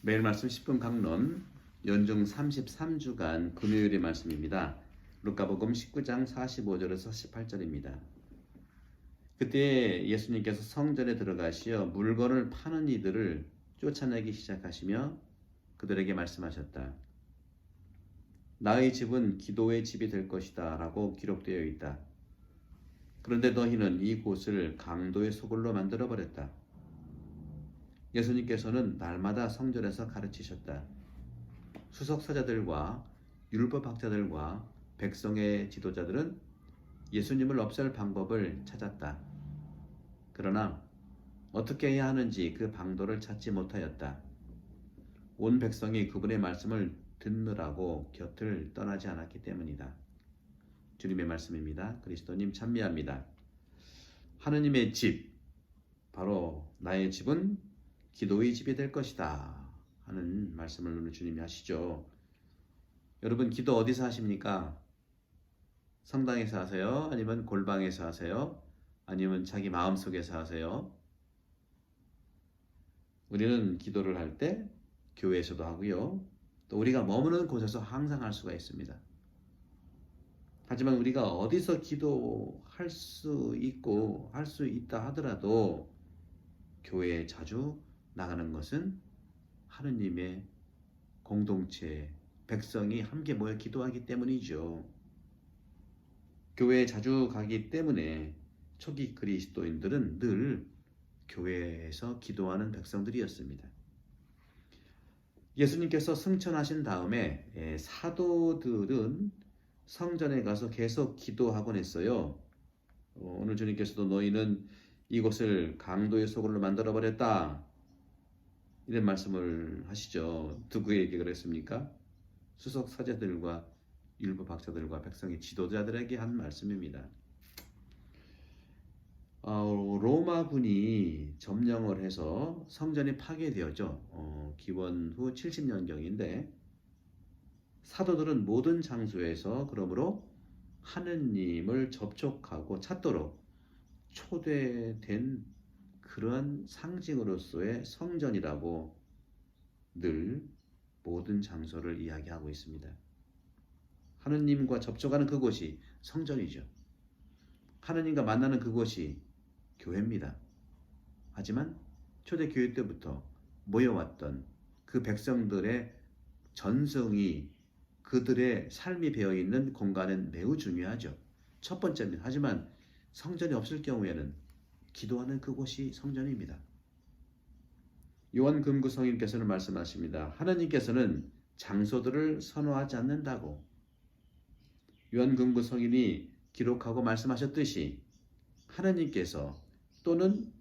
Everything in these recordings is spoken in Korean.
매일 말씀 10분 강론 연중 33주간 금요일의 말씀입니다. 루카복음 19장 45절에서 18절입니다. 그때 예수님께서 성전에 들어가시어 물건을 파는 이들을 쫓아내기 시작하시며 그들에게 말씀하셨다. 나의 집은 기도의 집이 될 것이다 라고 기록되어 있다. 그런데 너희는 이 곳을 강도의 소굴로 만들어버렸다. 예수님께서는 날마다 성전에서 가르치셨다. 수석사자들과 율법학자들과 백성의 지도자들은 예수님을 없앨 방법을 찾았다. 그러나 어떻게 해야 하는지 그 방도를 찾지 못하였다. 온 백성이 그분의 말씀을 듣느라고 곁을 떠나지 않았기 때문이다. 주님의 말씀입니다. 그리스도님 찬미합니다. 하느님의 집, 바로 나의 집은 기도의 집이 될 것이다 하는 말씀을 오늘 주님이 하시죠. 여러분, 기도 어디서 하십니까? 성당에서 하세요? 아니면 골방에서 하세요? 아니면 자기 마음속에서 하세요? 우리는 기도를 할 때 교회에서도 하고요. 또 우리가 머무는 곳에서 항상 할 수가 있습니다. 하지만 우리가 어디서 기도할 수 있고 할 수 있다 하더라도 교회에 자주 나가는 것은 하느님의 공동체, 백성이 함께 모여 기도하기 때문이죠. 교회에 자주 가기 때문에 초기 그리스도인들은 늘 교회에서 기도하는 백성들이었습니다. 예수님께서 승천하신 다음에 사도들은 성전에 가서 계속 기도하곤 했어요. 오늘 주님께서도 너희는 이곳을 강도의 소굴로 만들어버렸다 이런 말씀을 하시죠. 누구에게 그랬습니까? 수석사자들과 율법학자들과 백성의 지도자들에게 한 말씀입니다. 로마군이 점령을 해서 성전이 파괴되었죠. 기원 후 70년경인데 사도들은 모든 장소에서 그러므로 하느님을 접촉하고 찾도록 초대된 그런 상징으로서의 성전이라고 늘 모든 장소를 이야기하고 있습니다. 하느님과 접촉하는 그곳이 성전이죠. 하느님과 만나는 그곳이 교회입니다. 하지만 초대교회 때부터 모여왔던 그 백성들의 전성이 그들의 삶이 배어있는 공간은 매우 중요하죠. 첫 번째는 하지만 성전이 없을 경우에는 기도하는 그곳이 성전입니다. 요한 금구성인께서는 말씀하십니다. 하느님께서는 장소들을 선호하지 않는다고. 요한 금구성인이 기록하고 말씀하셨듯이 하느님께서 또는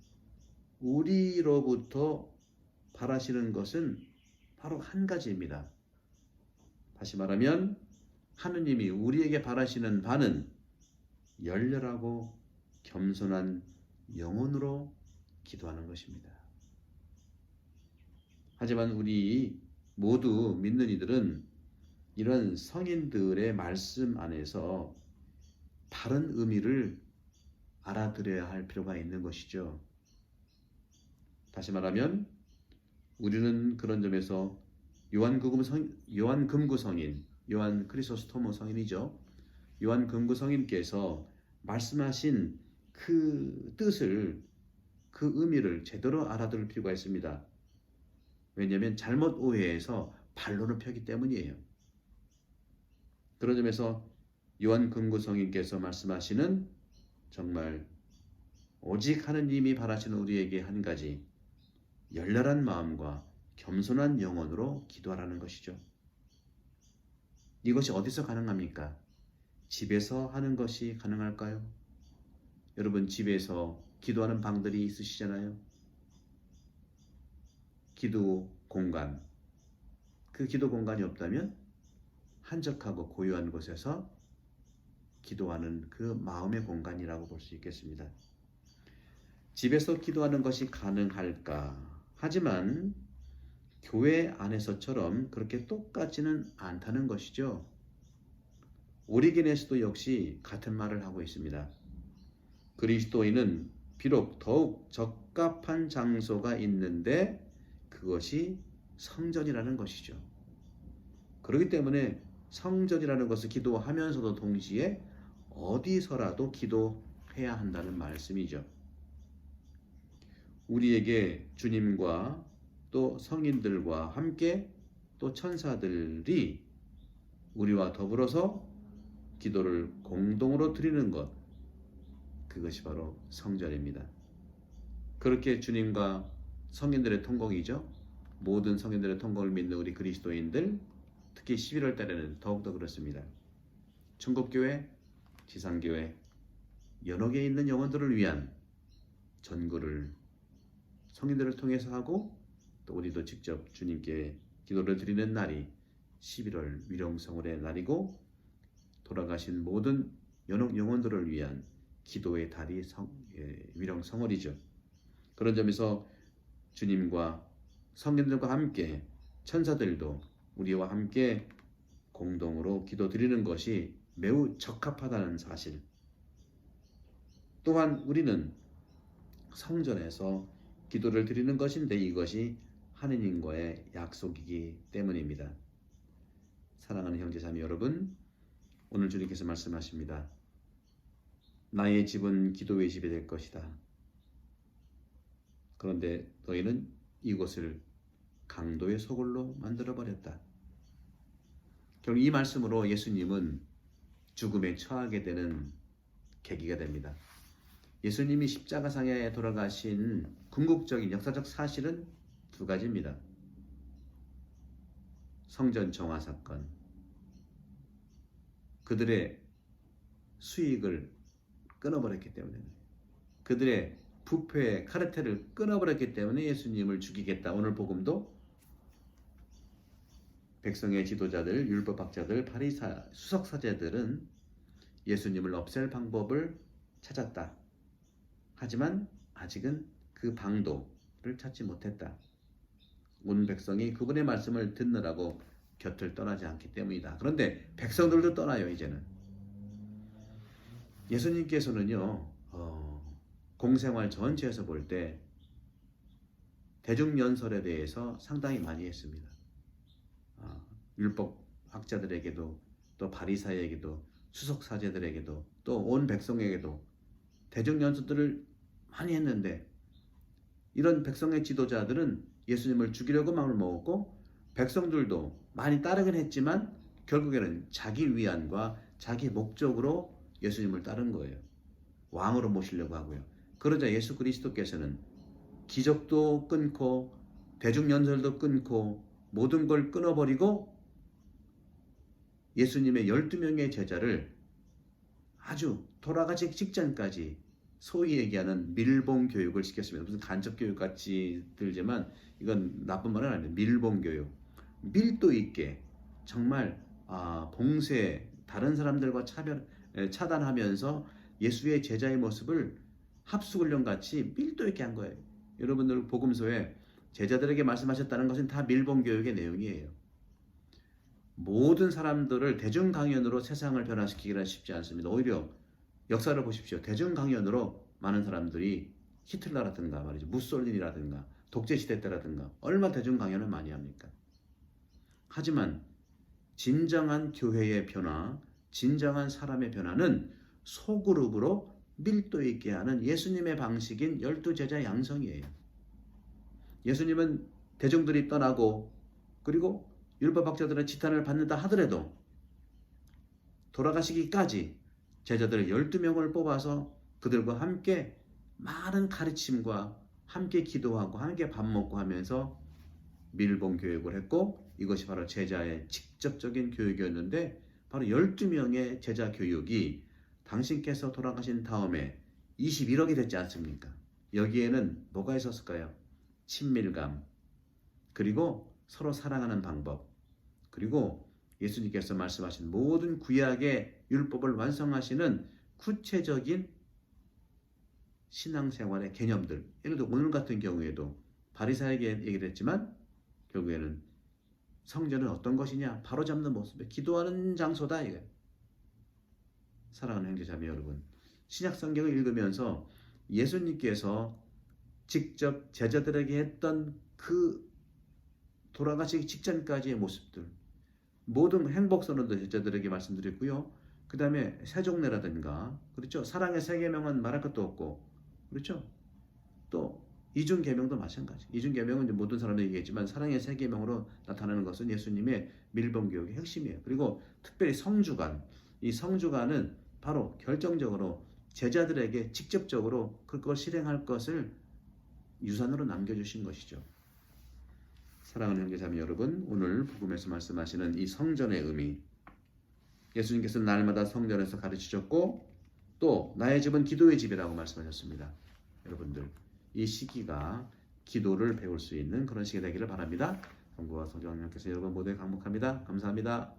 우리로부터 바라시는 것은 바로 한 가지입니다. 다시 말하면 하느님이 우리에게 바라시는 바는 열렬하고 겸손한 영혼으로 기도하는 것입니다. 하지만 우리 모두 믿는 이들은 이런 성인들의 말씀 안에서 바른 의미를 알아들어야 할 필요가 있는 것이죠. 다시 말하면 우리는 그런 점에서 요한 금구 성인, 요한 크리소스토모 성인이죠. 요한 금구 성인께서 말씀하신 그 뜻을, 그 의미를 제대로 알아들을 필요가 있습니다. 왜냐하면 잘못 오해해서 반론을 펴기 때문이에요. 그런 점에서 요한 금구 성인께서 말씀하시는 정말 오직 하느님이 바라시는 우리에게 한 가지, 열렬한 마음과 겸손한 영혼으로 기도하라는 것이죠. 이것이 어디서 가능합니까? 집에서 하는 것이 가능할까요? 여러분, 집에서 기도하는 방들이 있으시잖아요. 기도 공간. 그 기도 공간이 없다면 한적하고 고요한 곳에서 기도하는 그 마음의 공간이라고 볼 수 있겠습니다. 집에서 기도하는 것이 가능할까? 하지만 교회 안에서처럼 그렇게 똑같지는 않다는 것이죠. 오리게네스도 역시 같은 말을 하고 있습니다. 그리스도인은 비록 더욱 적합한 장소가 있는데 그것이 성전이라는 것이죠. 그렇기 때문에 성전이라는 것을 기도하면서도 동시에 어디서라도 기도해야 한다는 말씀이죠. 우리에게 주님과 또 성인들과 함께 또 천사들이 우리와 더불어서 기도를 공동으로 드리는 것, 그것이 바로 성전입니다. 그렇게 주님과 성인들의 통곡이죠. 모든 성인들의 통곡을 믿는 우리 그리스도인들, 특히 11월 달에는 더욱더 그렇습니다. 천국교회, 지상교회, 여러 개 있는 영혼들을 위한 전구를 성인들을 통해서 하고, 또 우리도 직접 주님께 기도를 드리는 날이 11월 위령성월의 날이고, 돌아가신 모든 영혼들을 위한 기도의 달이 위령성월이죠. 그런 점에서 주님과 성인들과 함께 천사들도 우리와 함께 공동으로 기도드리는 것이 매우 적합하다는 사실, 또한 우리는 성전에서 기도를 드리는 것인데 이것이 하느님과의 약속이기 때문입니다. 사랑하는 형제자매 여러분, 오늘 주님께서 말씀하십니다. 나의 집은 기도의 집이 될 것이다. 그런데 너희는 이곳을 강도의 소굴로 만들어버렸다. 결국 이 말씀으로 예수님은 죽음에 처하게 되는 계기가 됩니다. 예수님이 십자가상에 돌아가신 궁극적인 역사적 사실은 두 가지입니다. 성전 정화 사건, 그들의 수익을 끊어버렸기 때문에, 그들의 부패의 카르텔을 끊어버렸기 때문에 예수님을 죽이겠다. 오늘 복음도 백성의 지도자들, 율법학자들, 바리사, 수석사제들은 예수님을 없앨 방법을 찾았다. 하지만 아직은 그 방도를 찾지 못했다. 온 백성이 그분의 말씀을 듣느라고 곁을 떠나지 않기 때문이다. 그런데 백성들도 떠나요. 이제는 예수님께서는요, 공생활 전체에서 볼 때 대중연설에 대해서 상당히 많이 했습니다. 율법학자들에게도, 또 바리사에게도, 수석사제들에게도, 또 온 백성에게도 대중연설들을 많이 했는데, 이런 백성의 지도자들은 예수님을 죽이려고 마음을 먹었고, 백성들도 많이 따르긴 했지만 결국에는 자기 위안과 자기 목적으로 예수님을 따른 거예요. 왕으로 모시려고 하고요. 그러자 예수 그리스도께서는 기적도 끊고 대중연설도 끊고 모든 걸 끊어버리고 예수님의 12명의 제자를 아주 돌아가기 직전까지 소위 얘기하는 밀봉 교육을 시켰습니다. 무슨 간접 교육 같이 들지만 이건 나쁜 말은 아닙니다. 밀봉 교육. 밀도 있게 정말 봉쇄, 다른 사람들과 차단하면서 예수의 제자의 모습을 합숙훈련 같이 밀도 있게 한 거예요. 여러분들 복음서에 제자들에게 말씀하셨다는 것은 다 밀봉 교육의 내용이에요. 모든 사람들을 대중 강연으로 세상을 변화시키기는 쉽지 않습니다. 오히려 역사를 보십시오. 대중 강연으로 많은 사람들이 히틀러라든가 말이죠, 무솔리니라든가 독재 시대 때라든가 얼마 대중 강연을 많이 합니까? 하지만 진정한 교회의 변화, 진정한 사람의 변화는 소그룹으로 밀도 있게 하는 예수님의 방식인 12제자 양성이에요. 예수님은 대중들이 떠나고 그리고 율법학자들의 지탄을 받는다 하더라도 돌아가시기까지 제자들 12명을 뽑아서 그들과 함께 많은 가르침과 함께 기도하고 함께 밥 먹고 하면서 밀봉 교육을 했고, 이것이 바로 제자의 직접적인 교육이었는데, 바로 12명의 제자 교육이 당신께서 돌아가신 다음에 21억이 됐지 않습니까? 여기에는 뭐가 있었을까요? 친밀감, 그리고 서로 사랑하는 방법, 그리고 예수님께서 말씀하신 모든 구약의 율법을 완성하시는 구체적인 신앙생활의 개념들. 예를 들어 오늘 같은 경우에도 바리사에게 얘기를 했지만 결국에는 성전은 어떤 것이냐? 바로잡는 모습에 기도하는 장소다 이거예요. 사랑하는 형제자매 여러분, 신약 성경을 읽으면서 예수님께서 직접 제자들에게 했던 그 돌아가시기 직전까지의 모습들, 모든 행복선언도 제자들에게 말씀드렸고요. 그 다음에 세종례라든가, 그렇죠? 사랑의 세 계명은 말할 것도 없고, 그렇죠? 또 이중계명도 마찬가지. 이중계명은 이제 모든 사람들이 얘기했지만 사랑의 세 계명으로 나타나는 것은 예수님의 밀본교육의 핵심이에요. 그리고 특별히 성주간, 이 성주간은 바로 결정적으로 제자들에게 직접적으로 그걸 실행할 것을 유산으로 남겨주신 것이죠. 사랑하는 형제자매 여러분, 오늘 복음에서 말씀하시는 이 성전의 의미, 예수님께서 날마다 성전에서 가르치셨고 또 나의 집은 기도의 집이라고 말씀하셨습니다. 여러분들 이 시기가 기도를 배울 수 있는 그런 시기 되기를 바랍니다. 성부와 성자 하나님께서 여러분 모두에 강복합니다. 감사합니다.